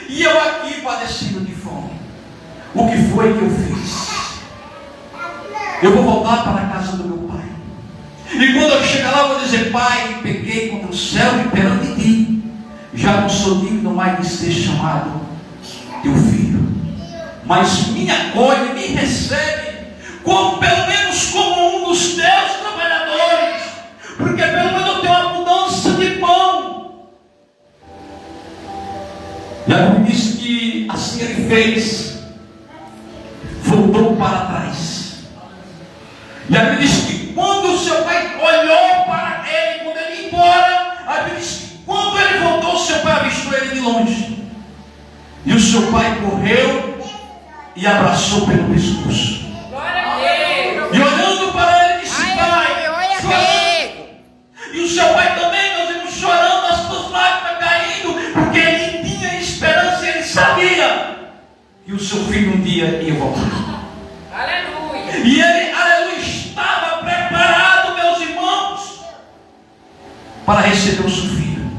e eu aqui padecendo de fome. O que foi que eu fiz? Eu vou voltar para a casa do meu pai. E quando eu chegar lá, eu vou dizer: Pai, pequei contra o céu e perante ti. Já não sou digno mais de ser chamado teu filho. Mas me acolhe, me recebe, como pelo menos como um dos teus trabalhadores. Porque pelo menos eu tenho abundância de pão. E a Bíblia diz que assim ele fez. Voltou para trás. E a Bíblia diz que quando o seu pai olhou para ele, quando ele ia embora, a Bíblia diz que quando ele voltou, o seu pai avistou ele de longe. E o seu pai correu e abraçou pelo pescoço. E olhando para ele, disse: Pai, chorando. E o seu pai também, meus irmãos, chorando, as suas lágrimas caindo, porque ele tinha esperança e ele sabia que o seu filho um dia ia voltar. Aleluia. E ele, aleluia, estava preparado, meus irmãos, para receber o seu filho.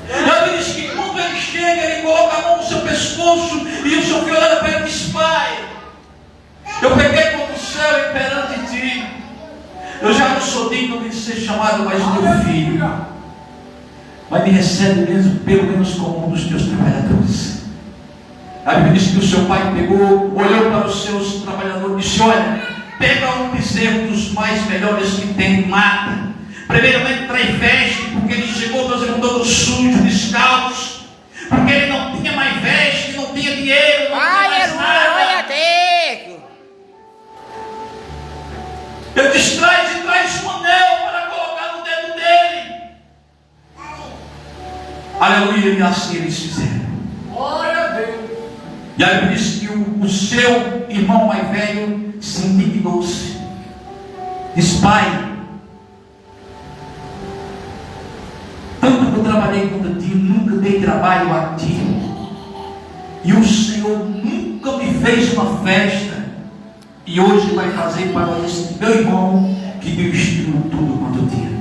E a Bíblia diz que quando ele chega, ele coloca a mão no seu pescoço, e o seu filho olha para ele e diz: Pai, eu peguei contra o céu e perante ti. Eu já não sou digno de ser chamado mais teu filho, mas me recebe mesmo, pelo menos como um dos teus trabalhadores. A Bíblia diz que o seu pai pegou, olhou para os seus trabalhadores e disse: olha, pega um bezerro dos mais melhores que tem, mata. Primeiramente traz veste, porque ele chegou, meus irmãos, todo sujo, descalço, porque ele não tinha mais veste, não tinha dinheiro, não tinha mais nada. Ele diz: traz um anel para colocar no dedo dele. Aleluia, e assim eles fizeram. Glória a Deus. E aí diz que o seu irmão mais velho se indignou-se. Diz: Pai, tanto que eu trabalhei contra ti, nunca dei trabalho a ti, e o Senhor nunca me fez uma festa, e hoje vai fazer para esse meu irmão que me destruiu tudo quanto tinha.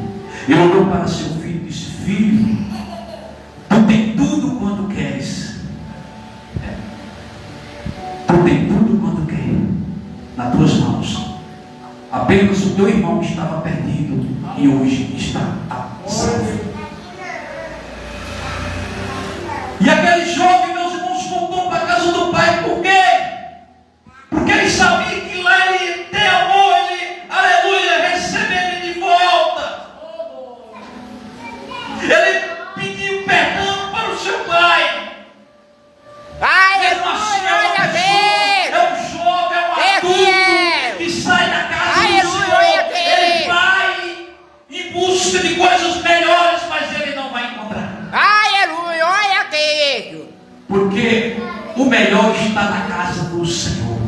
Ele olhou para seu filho e disse: Filho, tu tem tudo quanto queres. Tu tem tudo quanto queres nas tuas mãos. Apenas o teu irmão estava perdido e hoje está salvo. E aquele jovem, meus irmãos, voltou para a casa do pai. Por quê? Porque ele sabia que lá ele ia ter amor, ele, aleluia, receber ele de volta. Ele pediu perdão para o seu pai. É um jovem, é um adulto que sai da casa do Senhor. Ele vai em busca de coisas melhores, mas ele não vai encontrar. Porque o melhor está na casa do Senhor.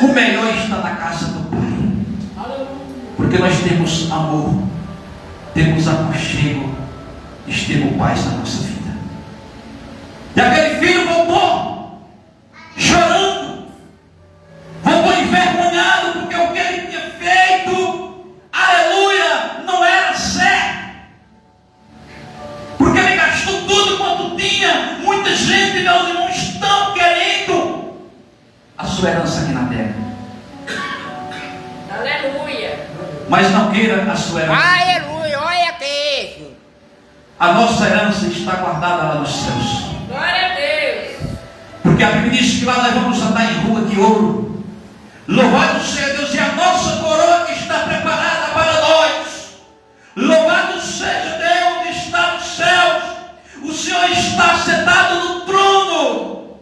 O melhor está na casa do Pai. Porque nós temos amor, temos aconchego, temos paz na nossa vida. E aquele filho voltou chorando, voltou envergonhado, porque o que ele tinha feito, aleluia, não era certo. Porque ele gastou tudo quanto tinha. Muita gente, meus irmãos, estão querendo a sua herança aqui na terra. Aleluia. Mas não queira a sua herança. Aleluia, olha aqui. A nossa herança está guardada lá nos céus. Glória a Deus. Porque a Bíblia diz que lá nós vamos andar em rua de ouro. Louvado seja Deus, e a nossa coroa que está preparada para nós. Louvado seja Deus que está nos céus. O Senhor está sentado no trono,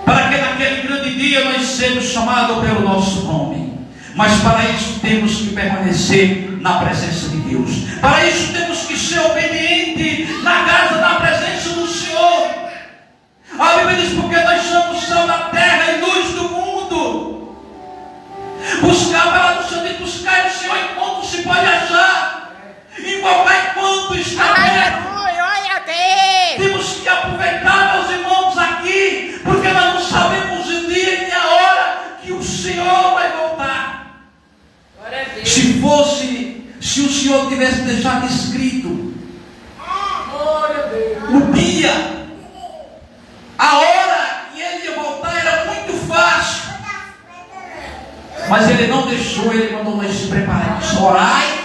para que naquele grande dia nós sejamos chamados pelo nosso nome. Mas para isso temos que permanecer na presença de Deus. Para isso temos que ser obedientes na casa, na presença do Senhor. A Bíblia diz: porque nós somos sal da terra e luz do mundo. Buscar para o Senhor, buscar o Senhor enquanto se pode achar, invocar enquanto está perto. Temos que aproveitar, meus irmãos, aqui, porque nós não sabemos o dia e a hora que o Senhor vai voltar. Se o Senhor tivesse deixado escrito o dia Mas Ele não deixou, Ele mandou nós se preparar. Orai,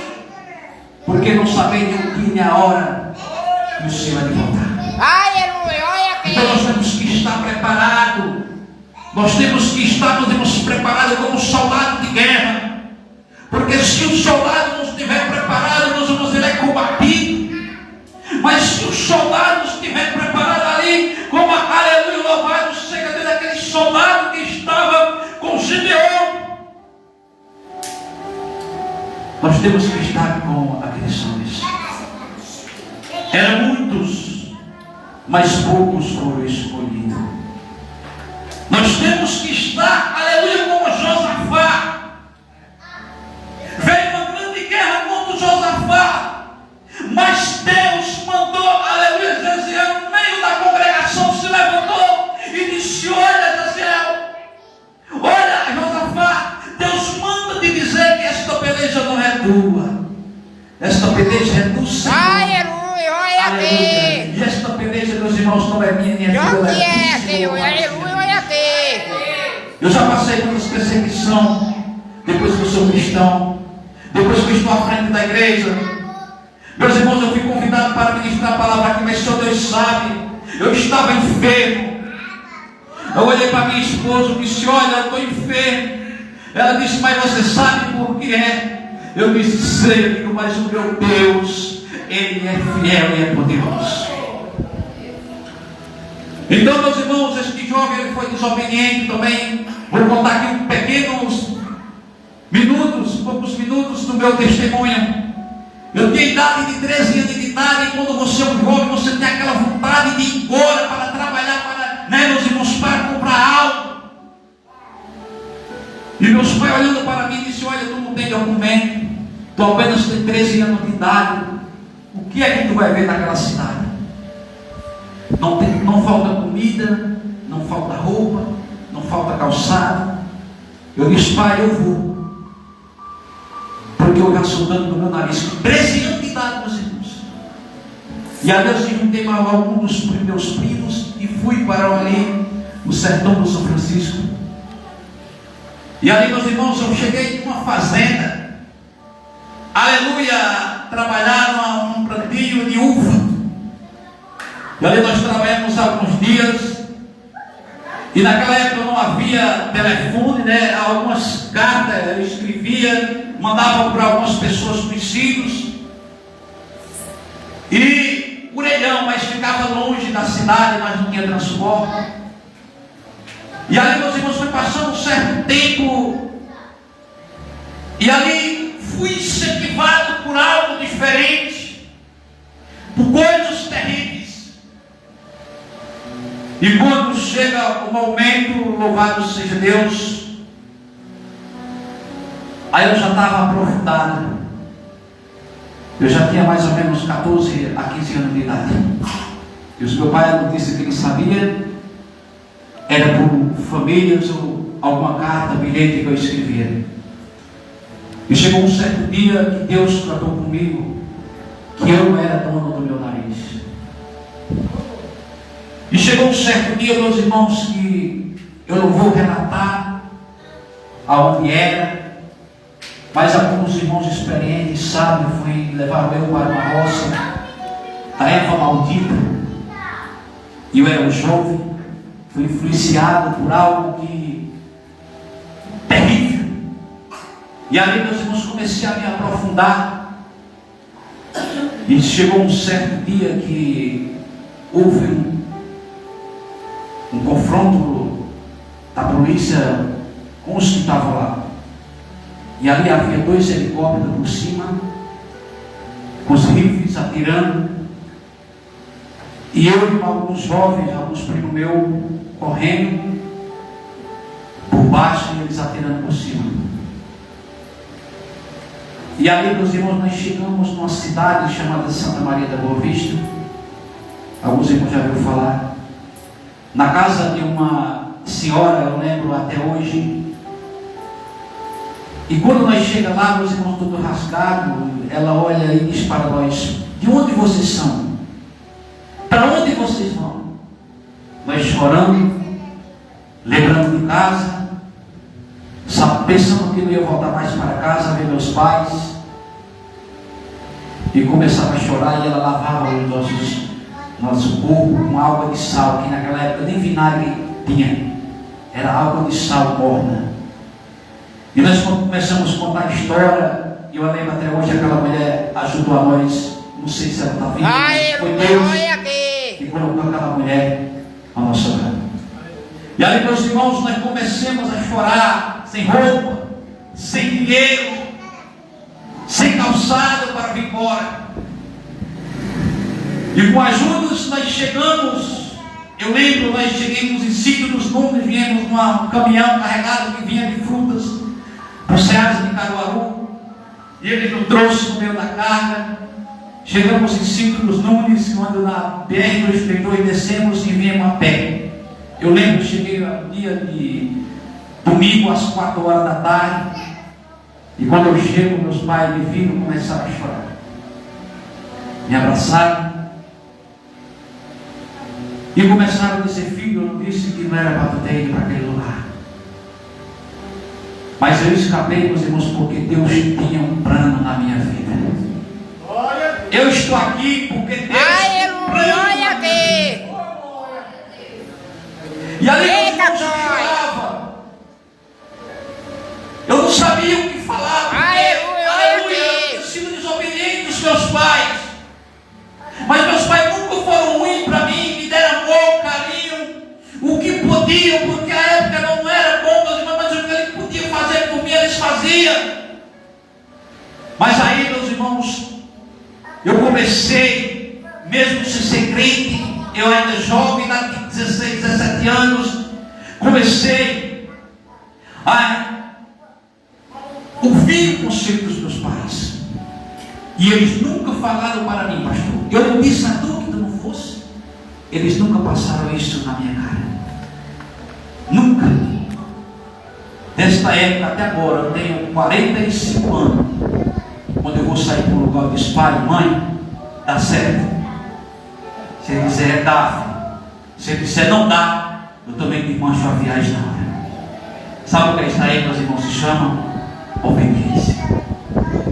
porque não sabeis o dia e a hora que o Senhor há de voltar. Aleluia, olha Então nós aqui. temos que estar preparados. Nós temos que estar, nós temos preparados como soldado de guerra. Porque se o soldado não estiver preparado, nós vamos ser combatido. Mas se o soldado estiver preparado ali, como aleluia, louvado seja Deus, aquele soldado que estava com Gideão, nós temos que estar com aqueles homens. Eram muitos, mas poucos foram escolhidos. Nós temos que estar, aleluia, como Josafá. Veio uma grande guerra contra Josafá, mas Deus mandou, aleluia, Jeziel, no meio da congregação, se levantou e disse: olha, Jeziel, olha, Josafá, Deus manda te dizer que esta peleja não é tua, esta peleja é do Senhor. Aleluia, olha aqui. E esta peleja, meus irmãos, não é minha, nem é Não tua, que é, do Senhor. Senhor. Aleluia, olha aqui. Eu já passei muitas perseguições, depois que eu sou cristão, depois que eu estou à frente da igreja. Meus irmãos, eu fui convidado para ministrar a palavra aqui, mas só Deus sabe, eu estava enfermo. Eu olhei para minha esposa e disse: olha, eu estou enfermo. Ela disse: mas você sabe por que é? Eu disse: sei, mas o meu Deus, Ele é fiel e é poderoso. Então, meus irmãos, este jovem ele foi desobediente também. Vou contar aqui poucos minutos do meu testemunho. Eu tinha idade de 13 anos de idade, e quando você é um jovem, você tem aquela vontade de ir embora para trabalhar, para, né, meus irmãos, para comprar algo. E meus pais olhando para mim disse: olha, tu não tem documento, tu apenas tem 13 anos de idade, o que é que tu vai ver naquela cidade? Não falta comida, não falta roupa, não falta calçado. Eu disse: pai, eu vou, porque eu já sou dano no meu nariz, com 13 anos de idade, meus irmãos. E aí eu se juntei com alguns dos meus primos e fui para ali, no sertão do São Francisco. E ali, meus irmãos, eu cheguei em uma fazenda, aleluia, trabalhar num plantio de uva. E ali nós trabalhamos alguns dias. E naquela época não havia telefone, né? Algumas cartas eu escrevia, mandava para algumas pessoas conhecidas. E Orelhão, mas ficava longe da cidade, mas não tinha transporte. E ali, meus irmãos, foi passando um certo tempo. E ali fui incentivado por algo diferente, por coisas terríveis. E quando chega o momento, louvado seja Deus, aí eu já estava aprofundado. Eu já tinha mais ou menos 14 a 15 anos de idade. E o meu pai não disse que ele sabia, era por famílias ou alguma carta, bilhete que eu escrevia. E chegou um certo dia que Deus tratou comigo, que eu era dono do meu nariz. E chegou um certo dia, meus irmãos, que eu não vou relatar aonde era, mas alguns irmãos experientes, sábios, fui levar eu para uma roça, a erva maldita, e eu era um jovem, fui influenciado por algo que terrível. E ali, meus irmãos, comecei a me aprofundar, e chegou um certo dia que houve um confronto da polícia com os que estavam lá. E ali havia 2 helicópteros por cima, com os rifles atirando. E eu e alguns jovens, alguns primos meus, correndo por baixo e eles atirando por cima. E ali, meus irmãos, nós chegamos numa cidade chamada Santa Maria da Boa Vista. Alguns irmãos já ouviram falar. Na casa de uma senhora, eu lembro até hoje. E quando nós chegamos lá, meus irmãos, tudo rasgado, ela olha e diz para nós: de onde vocês são? Para onde vocês vão? Nós chorando, lembrando de casa, pensando que não ia voltar mais para casa, ver meus pais. E começava a chorar, e ela lavava o nosso corpo com água de sal, que naquela época nem vinagre tinha, era água de sal morna. E nós começamos a contar a história, e eu lembro até hoje, aquela mulher ajudou a nós, não sei se ela está viva, mas foi Deus que colocou aquela mulher ao nosso lado. E ali, meus irmãos, nós começamos a chorar, sem roupa, sem dinheiro, sem calçado para vir embora. E com ajudas nós chegamos, eu lembro, nós chegamos em Sítio dos Nunes, viemos num caminhão carregado que vinha de frutas para o Ceasa de Caruaru, e ele nos trouxe no meio da carga. Chegamos em Sítio dos Nunes, quando na BR-232 e descemos e viemos a pé. Eu lembro, cheguei no dia de domingo às 4 horas da tarde, e quando eu chego, meus pais me viram e começaram a chorar. Me abraçaram e começaram a dizer: filho, eu não disse que não era para tu ter ido para aquele lugar. Mas eu escapei, meus irmãos, porque Deus tinha um plano na minha vida. Eu estou aqui porque Deus tem um plano na minha vida. E ali meus irmãos chorava. Eu não sabia o que falar, porque, aleluia, eu tinha sido desobediente dos meus pais. Mas meus pais nunca foram ruins para mim, me deram amor, carinho, o que podiam, porque a época não era bom, meus irmãos, mas o que eles podiam fazer por mim, eles faziam. Mas aí, meus irmãos, eu comecei, mesmo sem ser crente, eu ainda jovem, lá de 16, 17 anos, comecei a ouvir o conselho dos meus pais. E eles nunca falaram para mim, pastor, eu não disse a tu que tu não fosse. Eles nunca passaram isso na minha cara. Nunca. Desta época até agora, eu tenho 45 anos. Quando eu vou sair para um lugar, eu disse: pai, mãe, dá certo. Se ele disser dá, se ele disser não dá, eu também me mancho a viagem na hora. Sabe o que é isso aí, meus irmãos? Se chama obediência.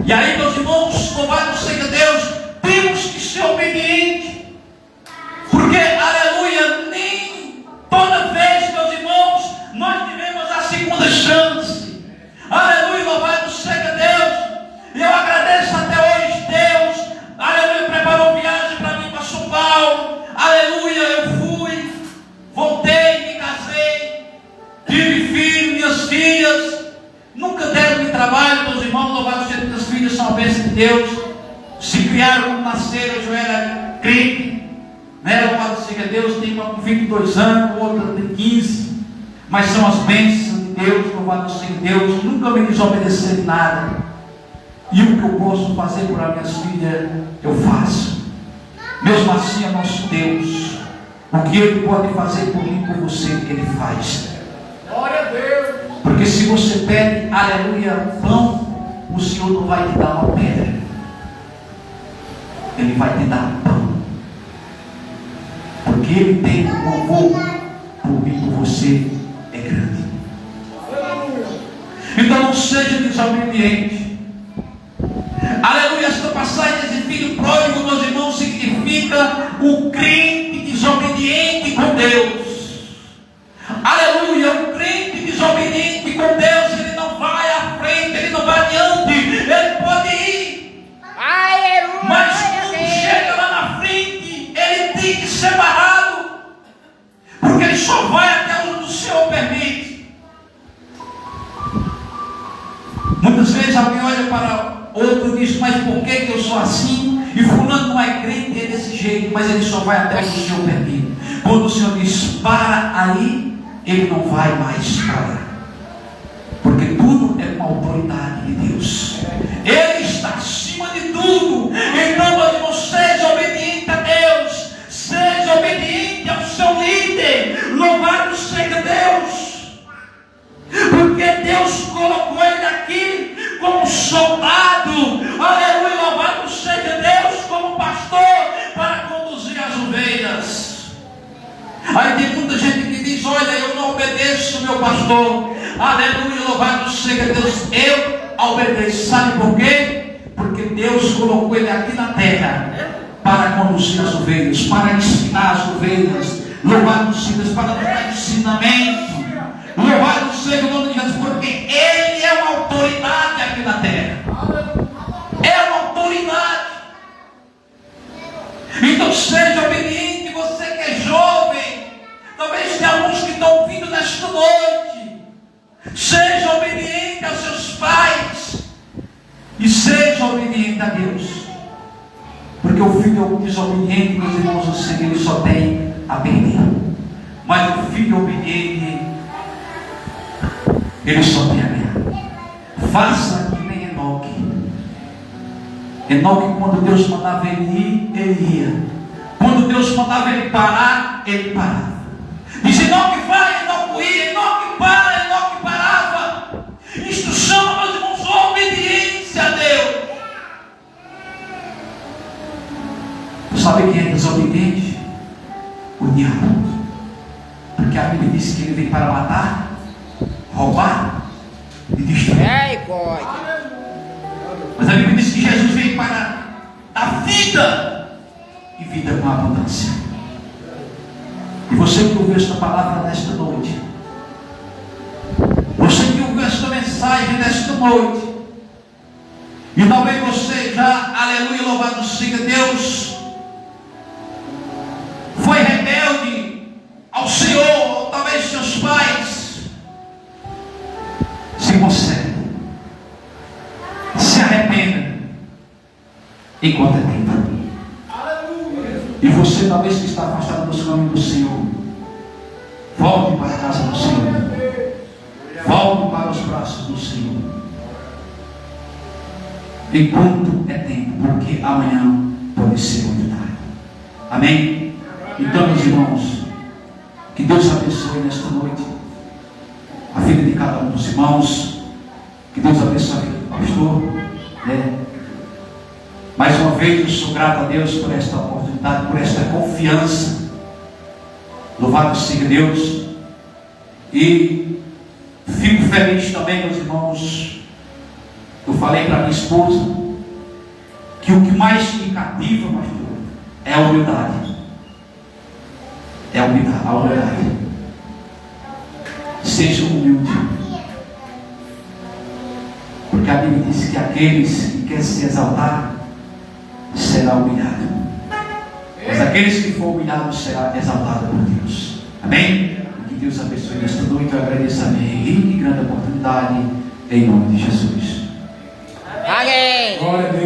E aí, meus irmãos, louvado seja Deus, temos que ser obedientes. Porque, aleluia, nem toda vez, meus irmãos, nós tivemos a segunda chance. Aleluia, louvado seja Deus. E eu agradeço até hoje, Deus, aleluia, preparou viagem para mim para São Paulo. Aleluia, eu fui, voltei, me casei, tive filho, minhas filhas. Nunca deram-me trabalho, meus irmãos, louvado seja Deus, filhas são a bênção de Deus. Se criaram quando nasceram, eu já era crente, né? Louvado seja Deus, tem uma com 22 anos, outra tem 15, mas são as bênçãos de Deus, louvado seja Deus, nunca me desobedeceram nada. E o que eu posso fazer por as minhas filhas, eu faço. Mesmo assim é nosso Deus. O que Ele pode fazer por mim, por você, Ele faz. Glória a Deus. Porque se você pede, aleluia, pão, o Senhor não vai te dar uma pedra. Ele vai te dar pão. Porque Ele tem um amor por mim, por você, é grande. Então não seja desobediente. Aleluia, esta passagem de filho pródigo, meus irmãos, significa o crente desobediente com Deus. Aleluia, o crente desobediente com Deus, ele não vai à frente, ele não vai adiante, ele pode ir. Aleluia. Mas quando chega lá na frente, ele tem que ser barrado, porque ele só vai até onde o Senhor permite. Muitas vezes alguém olha para outro e diz: mas por que eu sou assim? E fulano não é crente, é desse jeito, mas ele só vai até onde o Senhor permite. Quando o Senhor diz para aí, ele não vai mais parar. Porque tudo é uma autoridade de Deus. Ele está acima de tudo. Então, meu irmão, seja obediente a Deus. Seja obediente ao seu líder. Louvado seja Deus. Porque Deus colocou ele aqui como soldado, aleluia, louvado seja Deus, como pastor, para conduzir as ovelhas. Aí tem muita gente que diz: olha, eu não obedeço meu pastor, Aleluia, louvado seja Deus. Eu obedeço. Sabe por quê? Porque Deus colocou ele aqui na terra para conduzir as ovelhas, para ensinar as ovelhas. Louvado seja Deus, para nos dar ensinamento. Louvado seja o nome de Jesus, porque ele é uma autoridade aqui na terra. É uma autoridade. Então seja obediente, você que é jovem. Talvez tenha alguns que estão ouvindo nesta noite. Seja obediente aos seus pais. E seja obediente a Deus. Porque o filho desobediente, meus irmãos, eu sei que ele só tem a perder. Mas o filho obediente, ele só tem a ganhar. Faça que nem Enoque. Enoque, quando Deus mandava ele ir, ele ia. Quando Deus mandava ele parar, ele parava. Diz: Enoque vai, Enoque ia, Enoque para, Enoque parava. Isto chama, meus irmãos, obediência a Deus. Sabe quem é desobediente? O diabo. Porque a Bíblia diz que ele vem para matar, roubar e destruir. Mas a Bíblia diz que Jesus veio para dar vida e vida com abundância. E você que ouviu esta palavra nesta noite, você que ouviu esta mensagem nesta noite, e talvez você já, aleluia, louvado seja Deus, foi rebelde ao Senhor, ou talvez seus pais, se conserve, se arrependa enquanto é tempo. E você talvez que está afastado dos caminhos do Senhor, volte para a casa do Senhor, volte para os braços do Senhor, enquanto é tempo, porque amanhã pode ser muito tarde. Amém? Então, meus irmãos, que Deus abençoe nesta noite a vida de cada um dos irmãos. Que Deus abençoe o pastor, Mais uma vez eu sou grato a Deus por esta oportunidade, por esta confiança. Louvado seja Deus. E fico feliz também, meus irmãos. Eu falei para minha esposa que o que mais me cativa, pastor, é a humildade. É a humildade. Seja humilde. Porque a Bíblia diz que aqueles que querem se exaltar será humilhado. Mas aqueles que for humilhado será exaltado por Deus. Amém? Que Deus abençoe nesta noite. Eu agradeço a minha rica e grande oportunidade em nome de Jesus. Amém. Glória a Deus.